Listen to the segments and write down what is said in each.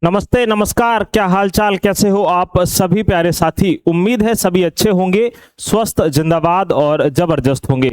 नमस्ते, नमस्कार। क्या हाल चाल, कैसे हो आप सभी प्यारे साथी। उम्मीद है सभी अच्छे होंगे, स्वस्थ, जिंदाबाद और जबरदस्त होंगे।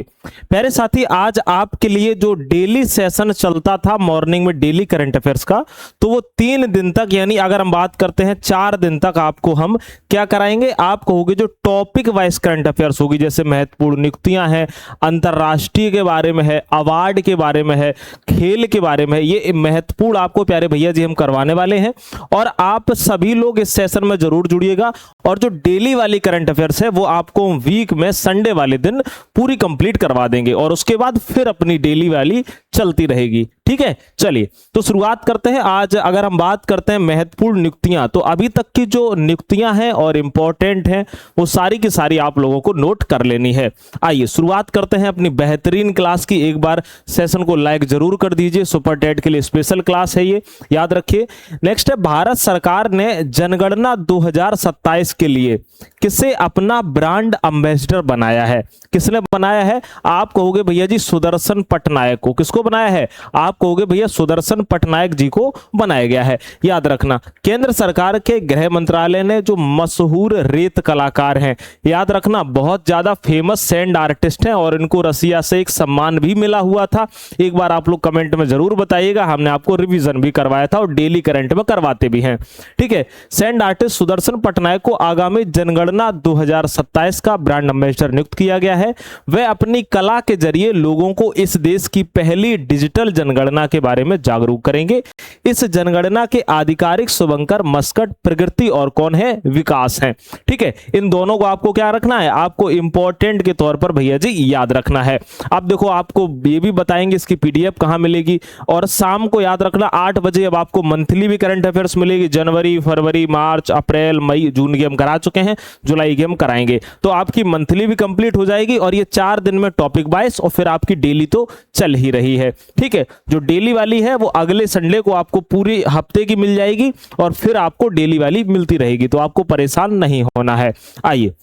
प्यारे साथी, आज आपके लिए जो डेली सेशन चलता था मॉर्निंग में डेली करंट अफेयर्स का, तो वो 3 दिन तक, यानी अगर हम बात करते हैं 4 दिन तक आपको हम क्या कराएंगे, आप कहोगे जो टॉपिक वाइज करंट अफेयर्स होगी, जैसे महत्वपूर्ण नियुक्तियां हैं, अंतरराष्ट्रीय के बारे में है, अवार्ड के बारे में है, खेल के बारे में है, ये महत्वपूर्ण आपको प्यारे भैया जी हम करवाने वाले हैं। और आप सभी लोग इस सेशन में जरूर जुड़िएगा। और जो डेली वाली करंट अफेयर्स है वो आपको वीक में संडे वाले दिन पूरी कंप्लीट करवा देंगे, और उसके बाद फिर अपनी डेली वाली चलती रहेगी। ठीक है, चलिए तो शुरुआत करते हैं। आज अगर हम बात करते हैं महत्वपूर्ण नियुक्तियां, तो अभी तक की जो नियुक्तियां हैं और इंपॉर्टेंट हैं वो सारी की सारी आप लोगों को नोट कर लेनी है। आइए शुरुआत करते हैं अपनी बेहतरीन क्लास की। एक बार सेशन को लाइक जरूर कर दीजिए, सुपर टेट के लिए स्पेशल क्लास है ये, याद रखिए। नेक्स्ट है, भारत सरकार ने जनगणना 2027 के लिए किसे अपना ब्रांड एम्बेसडर बनाया है? किसने बनाया है? आप कहोगे भैया जी सुदर्शन पटनायक को। किसको बनाया है? आप कहोगे भैया सुदर्शन पटनायक जी को बनाया गया है। याद रखना, केंद्र सरकार के गृह मंत्रालय ने जो मशहूर रेत कलाकार हैं, याद रखना बहुत ज्यादा फेमस सैंड आर्टिस्ट हैं, और इनको रसिया से एक सम्मान भी मिला हुआ था। एक बार आप लोग कमेंट में जरूर बताइएगा, हमने आपको रिवीजन भी करवाया था और डेली करंट में करवाते भी हैं। ठीक है, सैंड आर्टिस्ट सुदर्शन पटनायक को आगामी जनगणना 2027 का ब्रांड एम्बेसडर नियुक्त किया गया है। वह अपनी कला के जरिए लोगों को इस देश की पहली डिजिटल जनगणना के बारे में जागरूक करेंगे। इस जनगणना के आधिकारिक शुभंकर मस्कट प्रगति और कौन है? विकास हैं। ठीक है, इन दोनों को आपको क्या रखना है? आपको इंपॉर्टेंट के तौर पर भैया जी याद रखना है। अब देखो, आपको ये भी बताएंगे इसकी पीडीएफ कहां मिलेगी, और शाम को याद रखना 8 बजे अब आपको मंथली भी करंट अफेयर्स मिलेगी। जनवरी, फरवरी, मार्च, अप्रैल, मई, जून की हम करा चुके हैं, जुलाई की हम कराएंगे, तो आपकी मंथली भी कंप्लीट हो जाएगी। और ये 4 दिन में टॉपिक वाइज, और फिर आपकी डेली तो चल ही रही है। ठीक है, जो डेली वाली है वो अगले संडे को आपको पूरी हफ्ते की मिल जाएगी, और फिर आपको डेली वाली मिलती रहेगी, तो आपको परेशान नहीं होना है। आइए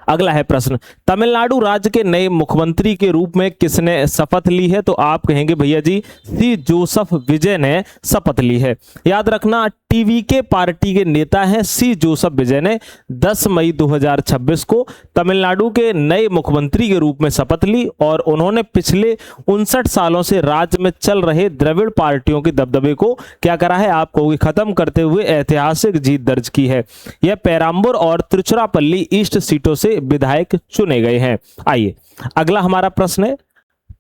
अगला है प्रश्न, तमिलनाडु राज्य के नए मुख्यमंत्री के रूप में किसने शपथ ली है? तो आप कहेंगे भैया जी सी जोसेफ विजय ने शपथ ली है। याद रखना, टीवीके पार्टी के नेता हैं सी जोसेफ विजय ने 10 मई 2026 को तमिलनाडु के नए मुख्यमंत्री के रूप में शपथ ली, और उन्होंने पिछले 59 सालों से राज्य में चल रहे द्रविड़ पार्टियों के दबदबे को क्या करा है? आप कहोगे खत्म करते हुए ऐतिहासिक जीत दर्ज की है। यह पेराम्बूर और तिरुचिरापल्ली ईस्ट सीटों से विधायक चुने गए हैं। आइए अगला हमारा प्रश्न है,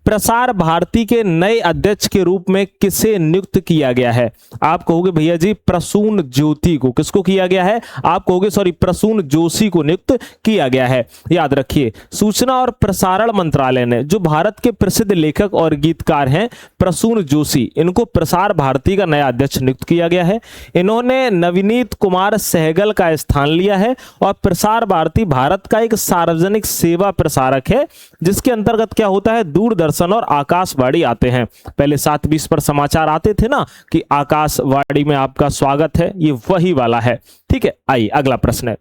प्रसार भारती के नए अध्यक्ष के रूप में किसे नियुक्त किया गया है? आप कहोगे भैया जी प्रसून ज्योति को। किसको किया गया है? आप कहोगे सॉरी प्रसून जोशी को नियुक्त किया गया है। याद रखिए, सूचना और प्रसारण मंत्रालय ने जो भारत के प्रसिद्ध लेखक और गीतकार हैं प्रसून जोशी, इनको प्रसार भारती का नया अध्यक्ष नियुक्त किया गया है। इन्होंने नवनीत कुमार सहगल का स्थान लिया है, और प्रसार भारती भारत का एक सार्वजनिक सेवा प्रसारक है, जिसके अंतर्गत क्या होता है? दूरदर्शन और आकाशवाणी आते हैं। पहले 7:20 पर समाचार आते थे ना कि आकाशवाणी में आपका स्वागत है, ये वही वाला है। ठीक है, आइए अगला प्रश्न है,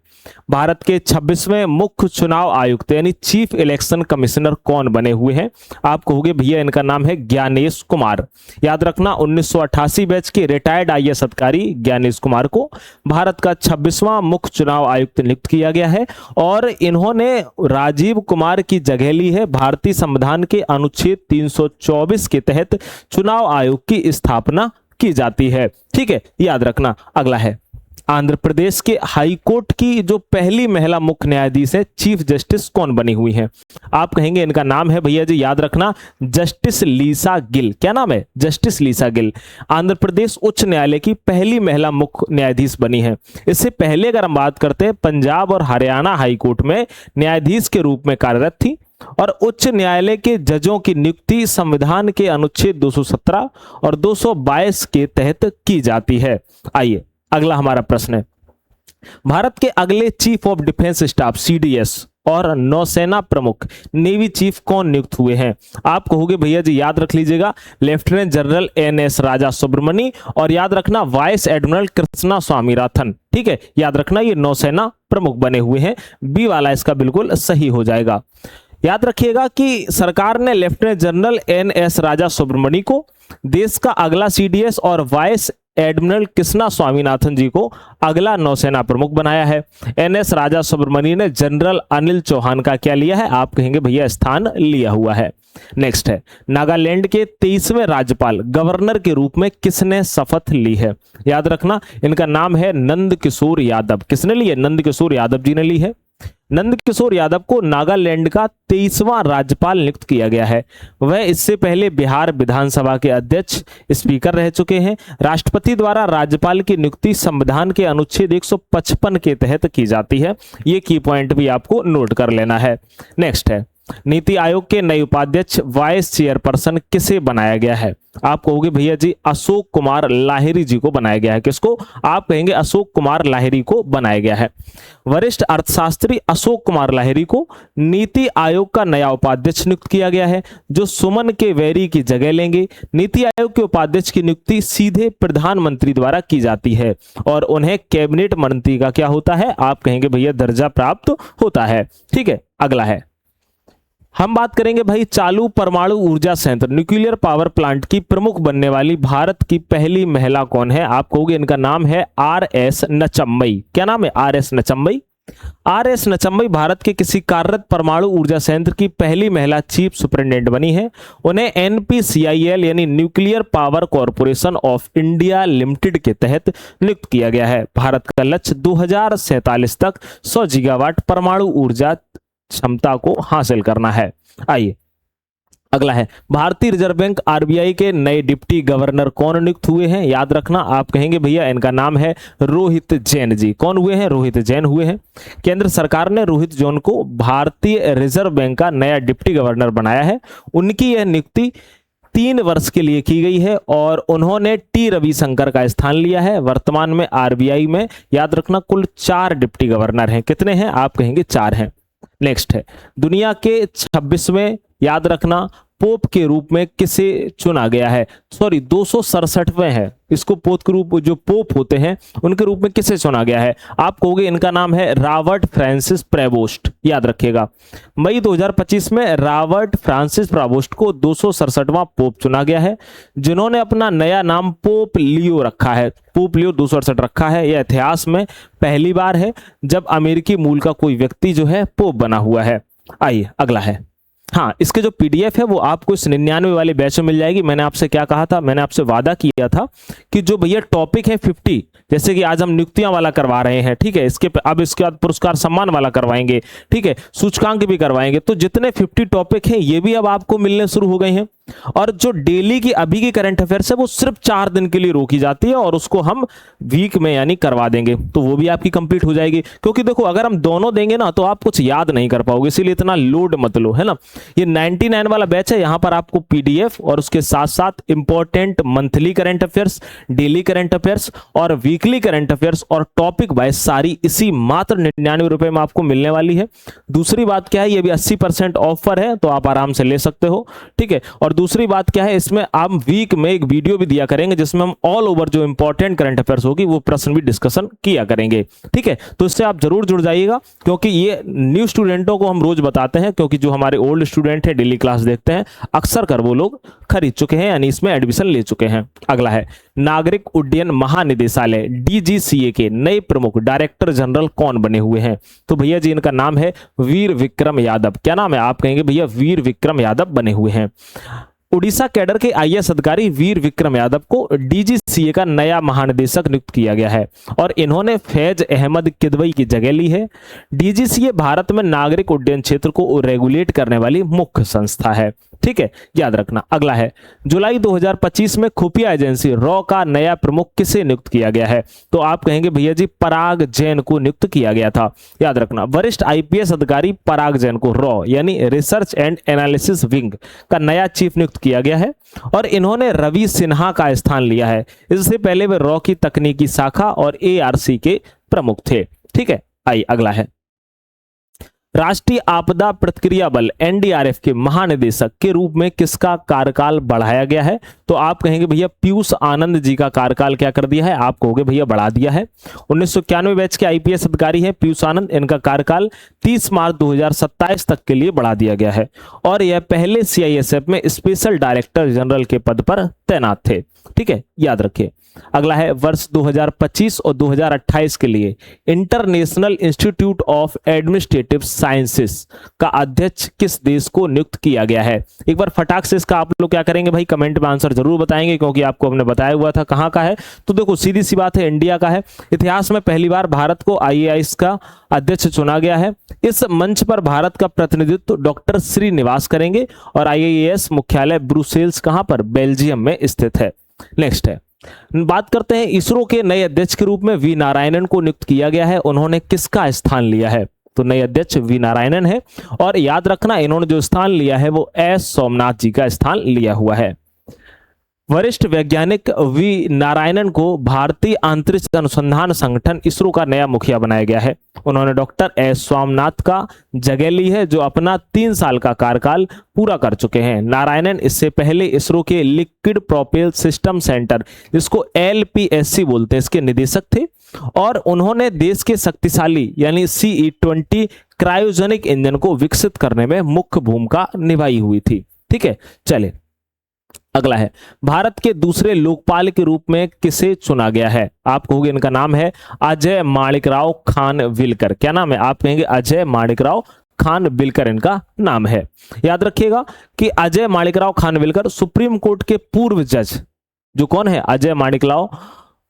भारत के 26वें मुख्य चुनाव आयुक्त यानी चीफ इलेक्शन कमिश्नर कौन बने हुए हैं? आप कहोगे भैया इनका नाम है ज्ञानेश कुमार। याद रखना, 1988 बैच के रिटायर्ड आईएएस अधिकारी ज्ञानेश कुमार को भारत का 26वां मुख्य चुनाव आयुक्त नियुक्त किया गया है, और इन्होंने राजीव कुमार की जगह ली है। भारतीय संविधान के अनुच्छेद 324 के तहत चुनाव आयोग की स्थापना की जाती है। ठीक है, याद रखना। अगला है, आंध्र प्रदेश के हाई कोर्ट की जो पहली महिला मुख्य न्यायाधीश है चीफ जस्टिस कौन बनी हुई हैं? आप कहेंगे इनका नाम है भैया जी, याद रखना, जस्टिस लीसा गिल। क्या नाम है? जस्टिस लीसा गिल आंध्र प्रदेश उच्च न्यायालय की पहली महिला मुख्य न्यायाधीश बनी है। इससे पहले अगर हम बात करते हैं, पंजाब और हरियाणा हाई कोर्ट में न्यायाधीश के रूप में कार्यरत थी, और उच्च न्यायालय के जजों की नियुक्ति संविधान के अनुच्छेद 217 और 222 के तहत की जाती है। आइए अगला हमारा प्रश्न है, भारत के अगले chief of defence staff CDS और नौसेना प्रमुख नेवी चीफ कौन नियुक्त हुए हैं? आप कहोगे भैया जी याद रख लीजिएगा, लेफ्टिनेंट जनरल एनएस राजा सुब्रमणी, और याद रखना वाइस एडमिरल कृष्णा स्वामीनाथन। ठीक है, याद रखना ये नौसेना प्रमुख बने हुए हैं। बी वाला इसका बिल्कुल सही हो जाएगा। याद रखिएगा कि सरकार ने लेफ्टिनेंट जनरल एनएस राजा सुब्रमणी को देश का अगला सीडीएस और वाइस एडमिरल कृष्णा स्वामीनाथन जी को अगला नौसेना प्रमुख बनाया है। एनएस राजा सुब्रमण्यम ने जनरल अनिल चौहान का क्या लिया है, आप कहेंगे भैया स्थान लिया हुआ है। नेक्स्ट है, नागालैंड के 23वें राज्यपाल गवर्नर के रूप में किसने शपथ ली है, याद रखना इनका नाम है नंद किशोर यादव। किसने ली है, नंद किशोर यादव जी ने ली है। नंद किशोर यादव को नागालैंड का 23वां राज्यपाल नियुक्त किया गया है। वह इससे पहले बिहार विधानसभा के अध्यक्ष स्पीकर रह चुके हैं। राष्ट्रपति द्वारा राज्यपाल की नियुक्ति संविधान के अनुच्छेद 155 के तहत की जाती है। ये की पॉइंट भी आपको नोट कर लेना है। नेक्स्ट है, नीति आयोग के नए उपाध्यक्ष वाइस चेयरपर्सन किसे बनाया गया है, आप कहोगे भैया जी अशोक कुमार लाहिरी जी को बनाया गया है। किसको, आप कहेंगे अशोक कुमार लाहिरी को बनाया गया है। वरिष्ठ अर्थशास्त्री अशोक कुमार लाहिरी को नीति आयोग का नया उपाध्यक्ष नियुक्त किया गया है, जो सुमन के वैरी की जगह लेंगे। नीति आयोग के उपाध्यक्ष की नियुक्ति सीधे प्रधानमंत्री द्वारा की जाती है और उन्हें कैबिनेट मंत्री का क्या होता है, आप कहेंगे भैया दर्जा प्राप्त होता है। ठीक है, अगला है, हम बात करेंगे भाई चालू परमाणु ऊर्जा संयंत्र न्यूक्लियर पावर प्लांट की प्रमुख बनने वाली भारत की पहली महिला कौन है, आप कहोगे इनका नाम है आर.एस. नचम्मई। क्या नाम है, आर.एस. नचम्मई। आर.एस. नचम्मई भारत के किसी कार्यरत परमाणु ऊर्जा संयंत्र की पहली महिला चीफ सुपरिटेंडेंट बनी है। उन्हें NPCIL यानी nuclear power corporation of India limited के तहत नियुक्त किया गया है। भारत का लक्ष्य 2047 तक 100 गीगावाट परमाणु ऊर्जा क्षमता को हासिल करना है। आइए अगला है, भारतीय रिजर्व बैंक RBI के नए डिप्टी गवर्नर कौन नियुक्त हुए हैं, याद रखना आप कहेंगे भैया इनका नाम है रोहित जैन जी। कौन हुए हैं, रोहित जैन हुए हैं। केंद्र सरकार ने रोहित जैन को भारतीय रिजर्व बैंक का नया डिप्टी गवर्नर बनाया है। उनकी यह नियुक्ति 3 वर्ष के लिए की गई है और उन्होंने टी रविशंकर का स्थान लिया है। वर्तमान में RBI में याद रखना कुल 4 डिप्टी गवर्नर हैं। कितने हैं, आप कहेंगे 4 हैं। नेक्स्ट है, दुनिया के 26वें याद रखना पोप के रूप में किसे चुना गया है, सॉरी 267वें है, इसको पोप के रूप जो पोप होते हैं उनके रूप में किसे चुना गया है, आप कहोगे इनका नाम है रॉबर्ट फ्रांसिस प्रेवोस्ट। याद रखिएगा मई 2025 में रॉबर्ट फ्रांसिस प्रेवोस्ट को 267वां पोप चुना गया है, जिन्होंने अपना नया नाम पोप लियो रखा है। पोप लियो 267 रखा है। यह इतिहास में पहली बार है जब अमेरिकी मूल का कोई व्यक्ति जो है पोप बना हुआ है। आइए अगला है, हाँ इसके जो PDF है वो आपको इस 99 वाले बैच में मिल जाएगी। मैंने आपसे क्या कहा था, मैंने आपसे वादा किया था कि जो भैया टॉपिक है 50, जैसे कि आज हम नियुक्तियां वाला करवा रहे हैं, ठीक है, अब इसके बाद पुरस्कार सम्मान वाला करवाएंगे, ठीक है, सूचकांक भी करवाएंगे। तो जितने 50 टॉपिक हैं ये भी अब आपको मिलने शुरू हो गए हैं। और जो डेली की अभी की करंट अफेयर्स है वो सिर्फ 4 दिन के लिए रोकी जाती है और उसको हम वीक में यानी करवा देंगे, तो वो भी आपकी कंप्लीट हो जाएगी। क्योंकि देखो अगर हम दोनों देंगे ना तो आप कुछ याद नहीं कर पाओगे, इसीलिए इतना लोड मत लो, है ना। ये 99 वाला बैच है, यहां पर आपको PDF और उसके साथ साथ important monthly current affairs, daily current affairs और वीकली करंट अफेयर्स और टॉपिक वाइज सारी इसी मात्र 99 रुपए में आपको मिलने वाली है। दूसरी बात क्या है, ये भी 80% ऑफर है, तो आप आराम से ले सकते हो, ठीक है। और दूसरी बात क्या है, इसमें आप वीक में एक वीडियो भी दिया करेंगे जिसमें हम ऑल ओवर जो इंपॉर्टेंट करंट अफेयर्स होगी वो प्रश्न भी डिस्कशन किया करेंगे, ठीक है। तो इससे आप जरूर जुड़ जाइएगा, क्योंकि ये न्यू स्टूडेंटों को हम रोज बताते हैं, क्योंकि जो हमारे ओल्ड स्टूडेंट है डेली क्लास देखते हैं अक्सर कर वो लोग खरीद चुके हैं यानी इसमें एडमिशन ले चुके हैं। अगला है, नागरिक उड्डयन महानिदेशालय DGCA के नए प्रमुख डायरेक्टर जनरल कौन बने हुए हैं, तो भैया जी इनका नाम है वीर विक्रम यादव। क्या नाम है, आप कहेंगे भैया वीर विक्रम यादव बने हुए हैं। उड़ीसा कैडर के IAS अधिकारी वीर विक्रम यादव को DGCA का नया महानिदेशक नियुक्त किया गया है और इन्होंने फैज अहमद किदवई की जगह ली है। DGCA भारत में नागरिक उड्डयन क्षेत्र को रेगुलेट करने वाली मुख्य संस्था है, ठीक है, याद रखना। अगला है, जुलाई 2025 में खुफिया एजेंसी रॉ का नया प्रमुख किसे नियुक्त किया गया है, तो आप कहेंगे भैया जी पराग जैन को नियुक्त किया गया था। याद रखना, वरिष्ठ IPS अधिकारी पराग जैन को रॉ यानी रिसर्च एंड एनालिसिस विंग का नया चीफ नियुक्त किया गया है और इन्होंने रवि सिन्हा का स्थान लिया है। इससे पहले वे रॉ की तकनीकी शाखा और ARC के प्रमुख थे, ठीक है। आइए अगला है, राष्ट्रीय आपदा प्रतिक्रिया बल NDRF के महानिदेशक के रूप में किसका कार्यकाल बढ़ाया गया है, तो आप कहेंगे भैया पीयूष आनंद जी का कार्यकाल क्या कर दिया है, आप कहोगे भैया बढ़ा दिया है। 1991 बैच के IPS अधिकारी हैं पीयूष आनंद, इनका कार्यकाल 30 मार्च 2027 तक के लिए बढ़ा दिया गया है और यह पहले CISF में स्पेशल डायरेक्टर जनरल के पद पर तैनात थे, ठीक है, याद रखिए। अगला है वर्ष 2025 और 2028 के लिए international institute of administrative sciences का अध्यक्ष किस देश को नियुक्त किया गया है? एक बार फटाक से इसका आप लोग क्या करेंगे भाई, कमेंट में आंसर जरूर बताएंगे, क्योंकि आपको हमने बताया हुआ था कहां का है। तो देखो सीधी सी बात है, इंडिया का है। इतिहास में पहली बार भारत को IAIS का अध्यक्ष चुना गया है। इस मंच पर भारत का प्रतिनिधित्व डॉक्टर श्रीनिवास करेंगे और IAIS मुख्यालय ब्रुसेल्स कहां पर? बेल्जियम में स्थित है। नेक्स्ट है, बात करते हैं इसरो के नए अध्यक्ष के रूप में वी नारायणन को नियुक्त किया गया है। उन्होंने किसका स्थान लिया है? तो नए अध्यक्ष वी नारायणन है, और याद रखना इन्होंने जो स्थान लिया है वो एस सोमनाथ जी का स्थान लिया हुआ है। वरिष्ठ वैज्ञानिक वी नारायणन को भारतीय अंतरिक्ष अनुसंधान संगठन इसरो का नया मुखिया बनाया गया है। उन्होंने डॉक्टर एस सोमनाथ का जगह ली है, जो अपना 3 साल का कार्यकाल पूरा कर चुके हैं। नारायणन इससे पहले इसरो के लिक्विड प्रोपेल सिस्टम सेंटर, जिसको LPSC बोलते हैं, इसके निदेशक थे, और उन्होंने देश के शक्तिशाली यानी CE-20 क्रायोजेनिक इंजन को विकसित करने में मुख्य भूमिका निभाई हुई थी। ठीक है, चले अगला है, भारत के दूसरे लोकपाल के रूप में किसे चुना गया है? आप कहोगे इनका नाम है अजय माणिकराव खानविलकर। क्या नाम है? आप कहेंगे अजय माणिकराव खानविलकर इनका नाम है। याद रखिएगा कि अजय माणिकराव खानविलकर सुप्रीम कोर्ट के पूर्व जज, जो कौन है? अजय माणिकराव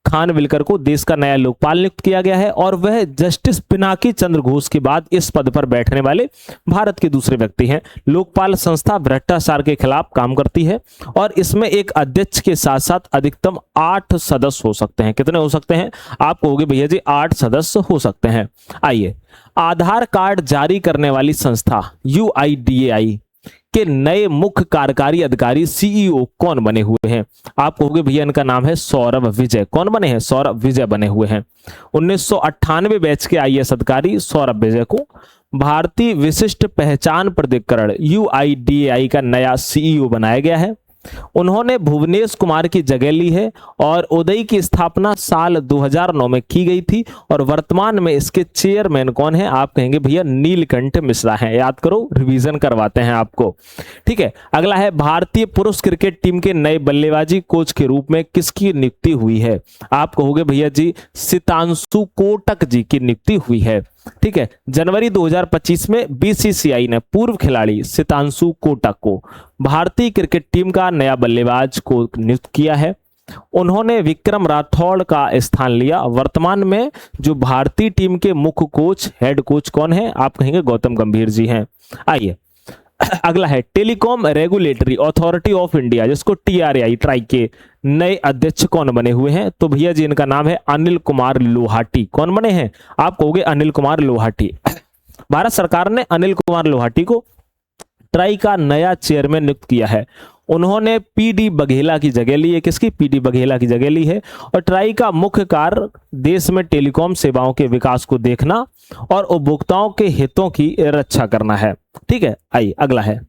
खानविलकर को देश का नया लोकपाल नियुक्त किया गया है, और वह जस्टिस पिनाकी चंद्र घोष के बाद इस पद पर बैठने वाले भारत के दूसरे व्यक्ति हैं। लोकपाल संस्था भ्रष्टाचार के खिलाफ काम करती है, और इसमें एक अध्यक्ष के साथ साथ अधिकतम 8 सदस्य हो सकते हैं। कितने हो सकते हैं? आप कहोगे भैया जी 8 सदस्य हो सकते हैं। आइए, आधार कार्ड जारी करने वाली संस्था UIDAI के नए मुख्य कार्यकारी अधिकारी CEO कौन बने हुए हैं? आप कहोगे भैया इनका नाम है सौरभ विजय। कौन बने हैं? सौरभ विजय बने हुए हैं। 1998 बैच के IAS अधिकारी सौरभ विजय को भारतीय विशिष्ट पहचान प्राधिकरण UIDAI का नया CEO बनाया गया है। उन्होंने भुवनेश कुमार की जगह ली है, और उदय की स्थापना साल 2009 में की गई थी, और वर्तमान में इसके चेयरमैन कौन है? आप कहेंगे भैया नीलकंठ मिश्रा हैं। याद करो, रिवीजन करवाते हैं आपको। ठीक है, अगला है, भारतीय पुरुष क्रिकेट टीम के नए बल्लेबाजी कोच के रूप में किसकी नियुक्ति हुई है? आप कहोगे भैया जी सितांशु कोटक जी की नियुक्ति हुई है। ठीक है, जनवरी 2025 में BCCI ने पूर्व खिलाड़ी सितांशु कोटक को भारतीय क्रिकेट टीम का नया बल्लेबाज को नियुक्त किया है। उन्होंने विक्रम राठौड़ का स्थान लिया। वर्तमान में जो भारतीय टीम के मुख्य कोच, हेड कोच कौन है? आप कहेंगे गौतम गंभीर जी हैं। आइए, अगला है, telecom regulatory authority of India, जिसको TRAI ट्राई के नए अध्यक्ष कौन बने हुए हैं? तो भैया जी इनका नाम है अनिल कुमार लोहाटी। कौन बने हैं? आप कहोगे अनिल कुमार लोहाटी। भारत सरकार ने अनिल कुमार लोहाटी को ट्राई का नया चेयरमैन नियुक्त किया है। उन्होंने PD बघेला की जगह ली है। किसकी? PD बघेला की जगह ली है, और ट्राई का मुख्य कार्य देश में टेलीकॉम सेवाओं के विकास को देखना और उपभोक्ताओं के हितों की रक्षा करना है। ठीक है, आइए अगला है,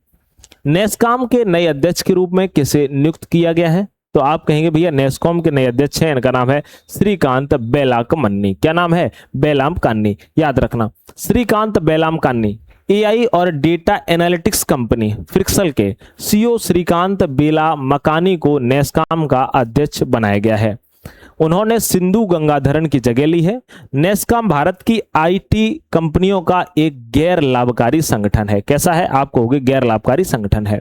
नेस्कॉम के नए अध्यक्ष के रूप में किसे नियुक्त किया गया है? तो आप कहेंगे भैया नेस्कॉम के नए अध्यक्ष हैं, इनका नाम है श्रीकांत बेलाकमन्नी। क्या नाम है? बेलामकान्नी। याद रखना, श्रीकांत बेलामकान्नी AI और डेटा एनालिटिक्स कंपनी फ्रिक्सल के CEO श्रीकांत बेलामकानी को नेस्कॉम का अध्यक्ष बनाया गया है। उन्होंने सिंधु गंगाधरन की जगह ली है। नेस्कॉम भारत की IT कंपनियों का एक गैर लाभकारी संगठन है। कैसा है? आप कहोगे गैर लाभकारी संगठन है।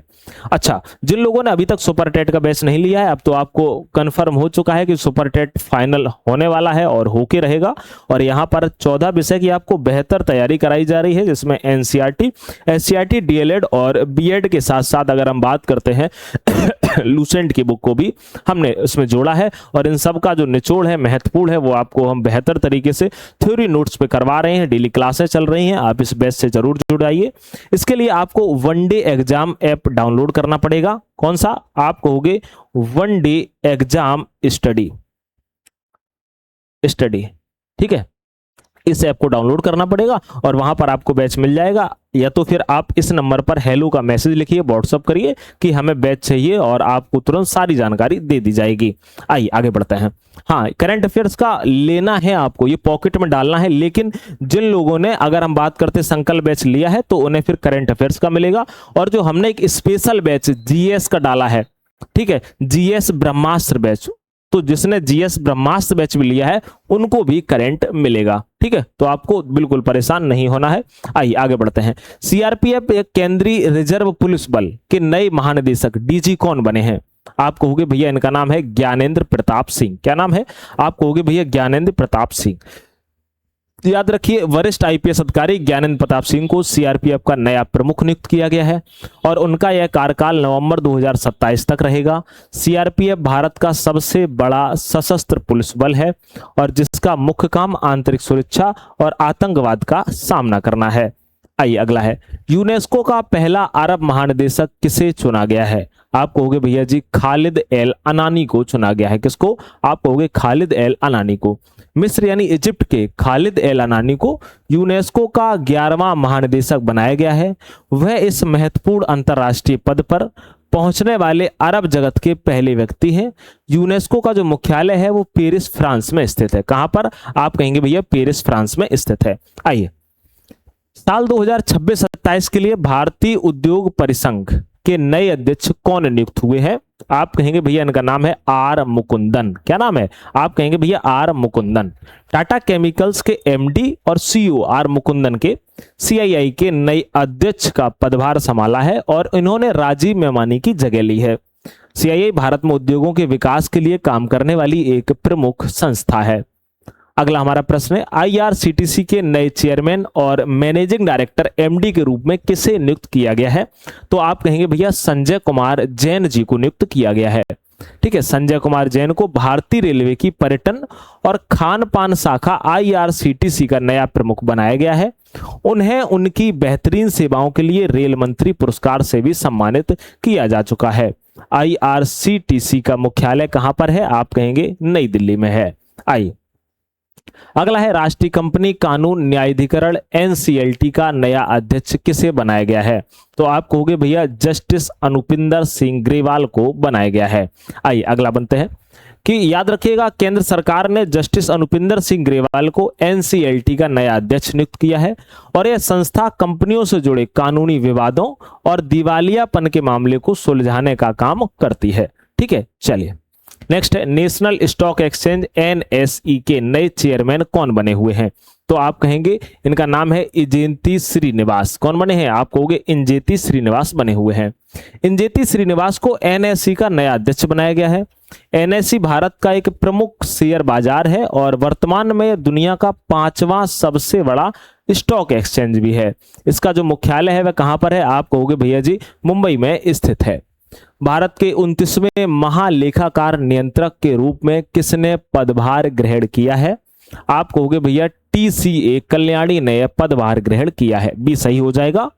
अच्छा, जिन लोगों ने अभी तक सुपर टेट का बैच नहीं लिया है, अब तो आपको कंफर्म हो चुका है कि सुपर टेट फाइनल होने वाला है और होके रहेगा, और यहाँ पर 14 विषय की आपको बेहतर तैयारी कराई जा रही है, जिसमें NCERT, SCERT, DLED और BEd के साथ साथ अगर हम बात करते हैं लूसेंट की बुक को भी हमने इसमें जोड़ा है, और इन सब का जो निचोड़ है, महत्वपूर्ण है, वो आपको हम बेहतर तरीके से थ्योरी नोट्स पे करवा रहे हैं। डेली क्लासेस चल रही हैं, आप इस बैच से जरूर जुड़ाइए। इसके लिए आपको one day exam app download करना पड़ेगा। कौन सा? आप कहोगे वन डे एग्जाम स्टडी। ठीक है, इस ऐप को डाउनलोड करना पड़ेगा, और वहां पर आपको बैच मिल जाएगा, या तो फिर आप इस नंबर पर हेलो का मैसेज लिखिए, व्हाट्सअप करिए कि हमें बैच चाहिए, और आपको तुरंत सारी जानकारी दे दी जाएगी। आइए आगे बढ़ते हैं। हाँ, करंट अफेयर्स का लेना है आपको, ये पॉकेट में डालना है, लेकिन जिन लोगों ने, अगर हम बात करते संकल्प बैच लिया है, तो उन्हें फिर करंट अफेयर्स का मिलेगा। और जो हमने एक स्पेशल बैच GS का डाला है, ठीक है, GS ब्रह्मास्त्र बैच, तो जिसने जीएस ब्रह्मास्त्र बैच भी लिया है उनको भी करंट मिलेगा। ठीक है, तो आपको बिल्कुल परेशान नहीं होना है। आइए आगे बढ़ते हैं। सीआरपीएफ एक केंद्रीय रिजर्व पुलिस बल के नए महानिदेशक डीजी कौन बने हैं? आप कहोगे भैया इनका नाम है ज्ञानेंद्र प्रताप सिंह। क्या नाम है? आप कहोगे भैया ज्ञानेंद्र प्रताप सिंह। याद रखिए, वरिष्ठ आईपीएस अधिकारी ज्ञानेंद्र प्रताप सिंह को सीआरपीएफ का नया प्रमुख नियुक्त किया गया है और उनका यह कार्यकाल नवंबर 2027 तक रहेगा। सीआरपीएफ भारत का सबसे बड़ा सशस्त्र पुलिस बल है और जिसका मुख्य काम आंतरिक सुरक्षा और आतंकवाद का सामना करना है। आइए अगला है, यूनेस्को का पहला अरब महानिदेशक किसे चुना गया है? आप कहोगे भैया जी खालिद एल अनानी को चुना गया है। किसको? आप कहोगे खालिद एल अनानी को। मिस्र यानी इजिप्ट के खालिद एल अनानी को यूनेस्को का 11वां महानिदेशक बनाया गया है। वह इस महत्वपूर्ण अंतर्राष्ट्रीय पद पर पहुंचने वाले अरब जगत के पहले व्यक्ति हैं। यूनेस्को का जो मुख्यालय है वो पेरिस फ्रांस में स्थित है। कहां पर? आप कहेंगे भैया पेरिस फ्रांस में स्थित है। आइए, साल 2026-27 के लिए भारतीय उद्योग परिसंघ के नए अध्यक्ष कौन नियुक्त हुए हैं? आप कहेंगे भैया इनका नाम है आर मुकुंदन। क्या नाम है? आप कहेंगे भैया आर मुकुंदन। टाटा केमिकल्स के एमडी और सीईओ आर मुकुंदन के सीआईआई के नए अध्यक्ष का पदभार संभाला है और इन्होंने राजीव मेमानी की जगह ली है। सीआईआई भारत में उद्योगों के विकास के लिए काम करने वाली एक प्रमुख संस्था है। अगला हमारा प्रश्न है, आईआरसीटीसी के नए चेयरमैन और मैनेजिंग डायरेक्टर एमडी के रूप में किसे नियुक्त किया गया है? तो आप कहेंगे भैया संजय कुमार जैन जी को नियुक्त किया गया है। ठीक है, संजय कुमार जैन को भारतीय रेलवे की पर्यटन और खान पान शाखा आईआरसीटीसी का नया प्रमुख बनाया गया है। उन्हें उनकी बेहतरीन सेवाओं के लिए रेल मंत्री पुरस्कार से भी सम्मानित किया जा चुका है। आईआरसीटीसी का मुख्यालय कहां पर है? आप कहेंगे नई दिल्ली में है। आइए अगला है, राष्ट्रीय कंपनी कानून न्यायाधिकरण एनसीएलटी का नया अध्यक्ष किसे बनाया गया है? तो आप कहोगे भैया जस्टिस अनुपिंदर सिंह ग्रेवाल को बनाया गया है। आइए अगला बनते हैं कि याद रखिएगा, केंद्र सरकार ने जस्टिस अनुपिंदर सिंह ग्रेवाल को एनसीएलटी का नया अध्यक्ष नियुक्त किया है और यह संस्था कंपनियों से जुड़े कानूनी विवादों और दिवालियापन के मामले को सुलझाने का काम करती है। ठीक है, चलिए नेक्स्ट है, नेशनल स्टॉक एक्सचेंज एनएसई के नए चेयरमैन कौन बने हुए हैं? तो आप कहेंगे इनका नाम है इंजेती श्रीनिवास। कौन बने हैं? आप कहोगे इंजेती श्रीनिवास बने हुए हैं। इंजेती श्रीनिवास को एनएसई का नया अध्यक्ष बनाया गया है। एनएसई भारत का एक प्रमुख शेयर बाजार है और वर्तमान में दुनिया का 5वां सबसे बड़ा स्टॉक एक्सचेंज भी है। इसका जो मुख्यालय है वह कहां पर है? आप कहोगे भैया जी मुंबई में स्थित है। भारत के 29वें महालेखाकार नियंत्रक के रूप में किसने पदभार ग्रहण किया है? आप कहोगे भैया टीसीए कल्याणी ने पदभार ग्रहण किया है। बी सही हो जाएगा।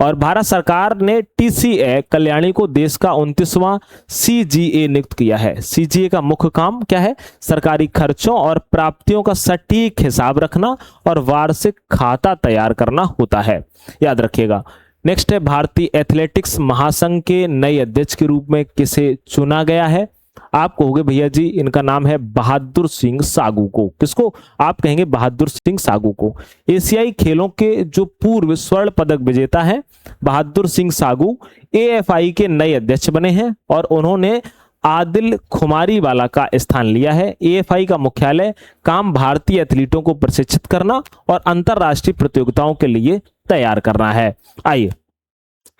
और भारत सरकार ने टीसीए कल्याणी को देश का 29वां सीजीए नियुक्त किया है। सीजीए का मुख्य काम क्या है? सरकारी खर्चों और प्राप्तियों का सटीक हिसाब रखना और वार्षिक खाता तैयार करना होता है। याद रखिएगा। नेक्स्ट है, भारतीय एथलेटिक्स महासंघ के नए अध्यक्ष के रूप में किसे चुना गया है? आप कहोगे भैया जी इनका नाम है बहादुर सिंह सागू को। किसको? आप कहेंगे बहादुर सिंह सागू को। एशियाई खेलों के जो पूर्व स्वर्ण पदक विजेता है बहादुर सिंह सागू एएफआई के नए अध्यक्ष बने हैं और उन्होंने आदिल खुमारीवाला का स्थान लिया है। एएफआई का मुख्यालय काम भारतीय एथलीटों को प्रशिक्षित करना और अंतरराष्ट्रीय प्रतियोगिताओं के लिए तैयार करना है। आइए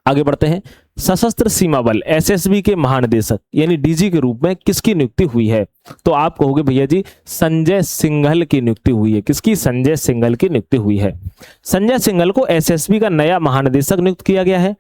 आगे बढ़ते हैं। सशस्त्र सीमा बल एसएसबी के महानिदेशक यानी डीजी के रूप में किसकी नियुक्ति हुई है? तो आप कहोगे भैया जी संजय सिंघल की नियुक्ति हुई है। किसकी? संजय सिंघल की नियुक्ति हुई है। संजय सिंघल को एसएसबी का नया महानिदेशक नियुक्त किया गया है।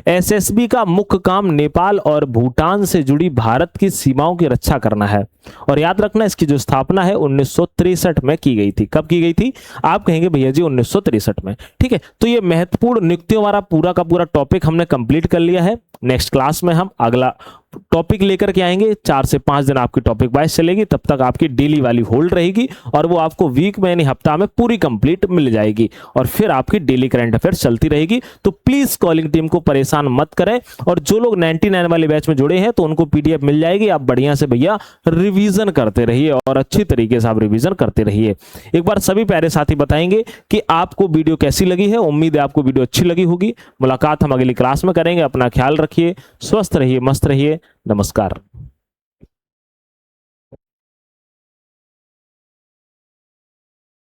एसएसबी का मुख्य काम नेपाल और भूटान से जुड़ी भारत की सीमाओं की रक्षा करना है और याद रखना इसकी जो स्थापना है 1963 में की गई थी। कब की गई थी? आप कहेंगे भैया जी 1963 में। ठीक है, तो ये महत्वपूर्ण नियुक्तियों वाला पूरा का पूरा टॉपिक हमने कंप्लीट कर लिया है। नेक्स्ट क्लास में हम अगला टॉपिक लेकर के आएंगे। 4 से 5 दिन आपकी टॉपिक वाइज चलेगी, तब तक आपकी डेली वाली होल्ड रहेगी और वो आपको वीक में यानी हफ्ता में पूरी कंप्लीट मिल जाएगी और फिर आपकी डेली करंट अफेयर्स चलती रहेगी। तो प्लीज कॉलिंग टीम को परेशान मत करें और जो लोग 99 वाले बैच में जुड़े हैं तो उनको पीडीएफ मिल जाएगी। आप बढ़िया से भैया रिवीजन करते रहिए और अच्छी तरीके से आप रिवीजन करते रहिए। एक बार सभी प्यारे साथी बताएंगे कि आपको वीडियो कैसी लगी है। उम्मीद है आपको वीडियो अच्छी लगी होगी। मुलाकात हम अगली क्लास में करेंगे। अपना ख्याल रखिए, स्वस्थ रहिए, मस्त रहिए। नमस्कार।